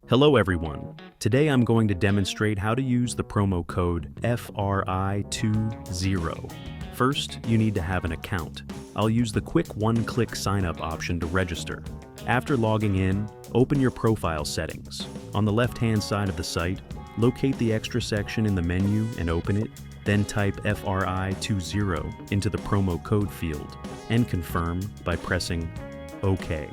Hello everyone. Today I'm going to demonstrate how to use the promo code FRI20. First, you need to have an account. I'll use the quick one-click sign-up option to register. After logging in, open your profile settings. On the left-hand side of the site, locate the extra section in the menu and open it. Then type FRI20 into the promo code field and confirm by pressing OK.